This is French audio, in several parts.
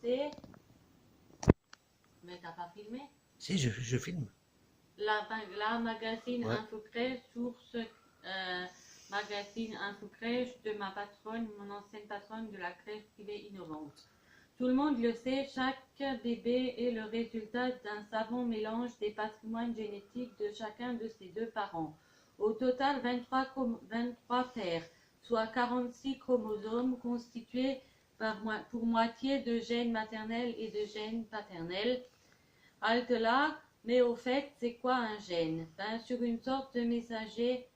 sait, mais t'as pas filmé? Si, je filme. La magazine Ouais. InfoCrèche, source magazine InfoCrèche de ma patronne, mon ancienne patronne de la crèche privée innovante. Tout le monde le sait, chaque bébé est le résultat d'un savant mélange des patrimoines génétiques de chacun de ses deux parents. Au total, 23 paires, soit 46 chromosomes constitués pour moitié de gènes maternels et de gènes paternels. Halte là, mais au fait, c'est quoi un gène? Une sorte de messager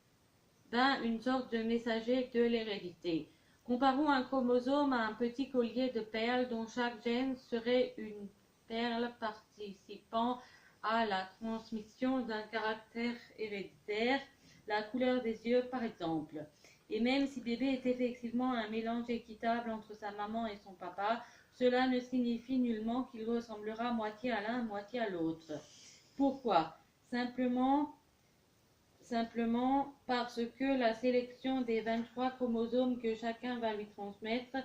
de l'hérédité. Comparons un chromosome à un petit collier de perles dont chaque gène serait une perle participant à la transmission d'un caractère héréditaire, la couleur des yeux par exemple. Et même si bébé est effectivement un mélange équitable entre sa maman et son papa, cela ne signifie nullement qu'il ressemblera moitié à l'un, moitié à l'autre. Pourquoi? Simplement parce que la sélection des 23 chromosomes que chacun va lui transmettre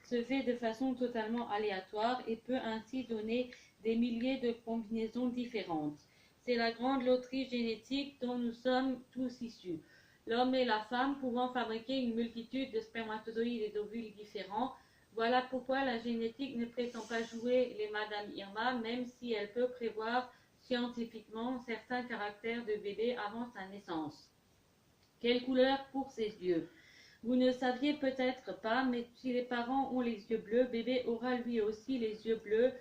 se fait de façon totalement aléatoire et peut ainsi donner des milliers de combinaisons différentes. C'est la grande loterie génétique dont nous sommes tous issus. L'homme et la femme pouvant fabriquer une multitude de spermatozoïdes et d'ovules différents. Voilà pourquoi la génétique ne prétend pas jouer les Madame Irma, même si elle peut prévoir scientifiquement certains caractères de bébé avant sa naissance. Quelle couleur pour ses yeux? Vous ne saviez peut-être pas, mais si les parents ont les yeux bleus, bébé aura lui aussi les yeux bleus.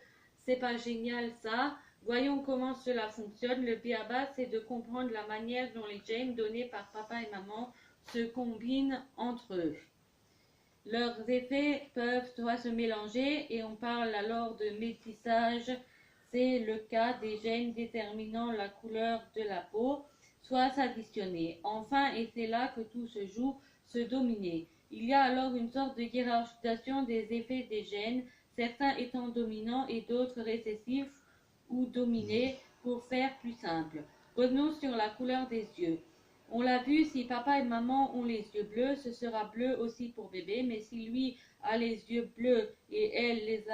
C'est pas génial ça? Voyons comment cela fonctionne. Le b.a.-ba, c'est de comprendre la manière dont les gènes donnés par papa et maman se combinent entre eux. Leurs effets peuvent soit se mélanger, et on parle alors de métissage, c'est le cas des gènes déterminant la couleur de la peau, soit s'additionner. Enfin, et c'est là que tout se joue, se dominer. Il y a alors une sorte de hiérarchisation des effets des gènes, certains étant dominants et d'autres récessifs ou dominés, pour faire plus simple. Revenons sur la couleur des yeux. On l'a vu, si papa et maman ont les yeux bleus, ce sera bleu aussi pour bébé, mais si lui a les yeux bleus et elle les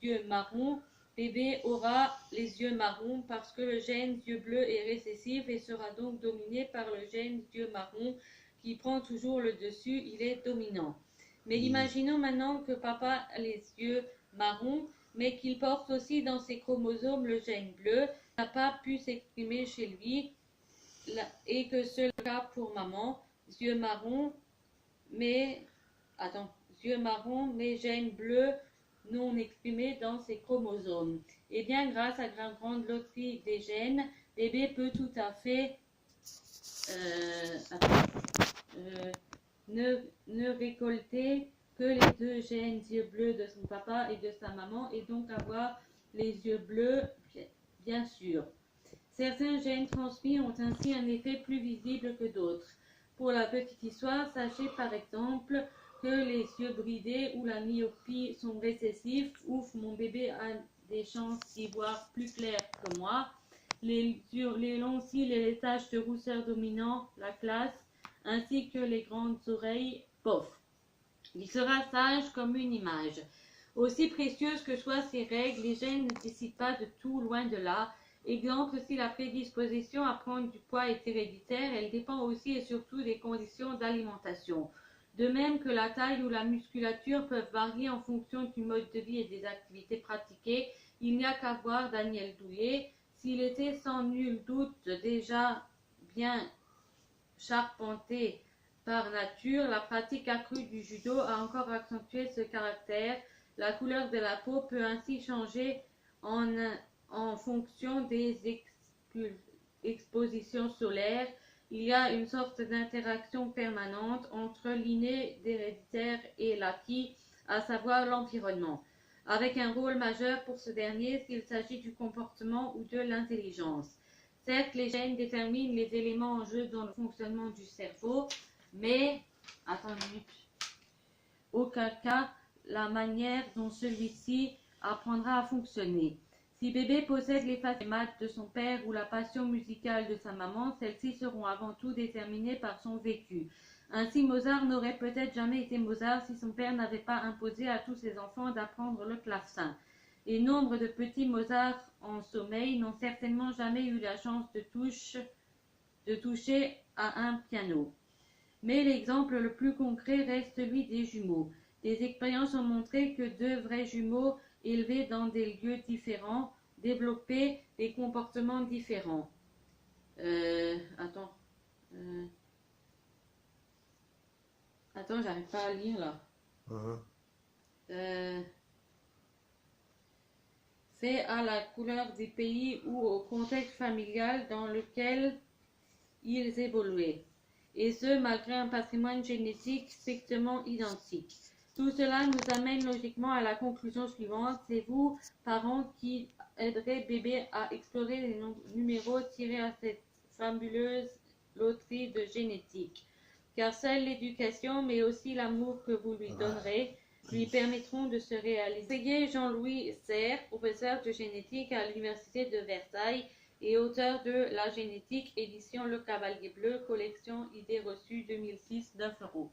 yeux marrons, bébé aura les yeux marrons parce que le gène yeux bleus est récessif et sera donc dominé par le gène yeux marrons qui prend toujours le dessus, il est dominant. Mais imaginons maintenant que papa a les yeux marrons, mais qu'il porte aussi dans ses chromosomes le gène bleu, n'a pas pu s'exprimer chez lui, et que c'est le cas pour maman, yeux marrons, mais gène bleu non exprimé dans ses chromosomes. Et bien, grâce à la grande loterie des gènes, bébé peut tout à fait ne récolter que les deux gènes yeux bleus de son papa et de sa maman, et donc avoir les yeux bleus, bien sûr. Certains gènes transmis ont ainsi un effet plus visible que d'autres. Pour la petite histoire, sachez par exemple que les yeux bridés ou la myopie sont récessifs. Ouf, mon bébé a des chances d'y voir plus clair que moi. Les longs cils et les taches de rousseur dominant la classe, ainsi que les grandes oreilles, bof. Il sera sage comme une image. Aussi précieuses que soient ces règles, les gènes ne décident pas de tout, loin de là. Exemple, si la prédisposition à prendre du poids est héréditaire, elle dépend aussi et surtout des conditions d'alimentation. De même que la taille ou la musculature peuvent varier en fonction du mode de vie et des activités pratiquées, il n'y a qu'à voir Daniel Douillet. S'il était sans nul doute déjà bien charpenté par nature, la pratique accrue du judo a encore accentué ce caractère. La couleur de la peau peut ainsi changer en fonction des expositions solaires. Il y a une sorte d'interaction permanente entre l'inné d'héréditaire et l'acquis, à savoir l'environnement, avec un rôle majeur pour ce dernier s'il s'agit du comportement ou de l'intelligence. Certes, les gènes déterminent les éléments en jeu dans le fonctionnement du cerveau, mais, aucun cas la manière dont celui-ci apprendra à fonctionner. Si bébé possède les faces maths de son père ou la passion musicale de sa maman, celles-ci seront avant tout déterminées par son vécu. Ainsi, Mozart n'aurait peut-être jamais été Mozart si son père n'avait pas imposé à tous ses enfants d'apprendre le clavecin. Et nombre de petits Mozart en sommeil n'ont certainement jamais eu la chance de toucher à un piano. Mais l'exemple le plus concret reste celui des jumeaux. Des expériences ont montré que deux vrais jumeaux élevés dans des lieux différents développaient des comportements différents. Attends. Attends, j'arrive pas à lire là. Fait à la couleur du pays ou au contexte familial dans lequel ils évoluaient, et ce malgré un patrimoine génétique strictement identique. Tout cela nous amène logiquement à la conclusion suivante: c'est vous, parents, qui aiderez bébé à explorer les numéros tirés à cette fabuleuse loterie de génétique. Car seule l'éducation, mais aussi l'amour que vous lui donnerez, lui permettront de se réaliser. Conseiller Jean-Louis Serre, professeur de génétique à l'Université de Versailles et auteur de La génétique, édition Le Cavalier Bleu, collection Idées reçues 2006, 9 €.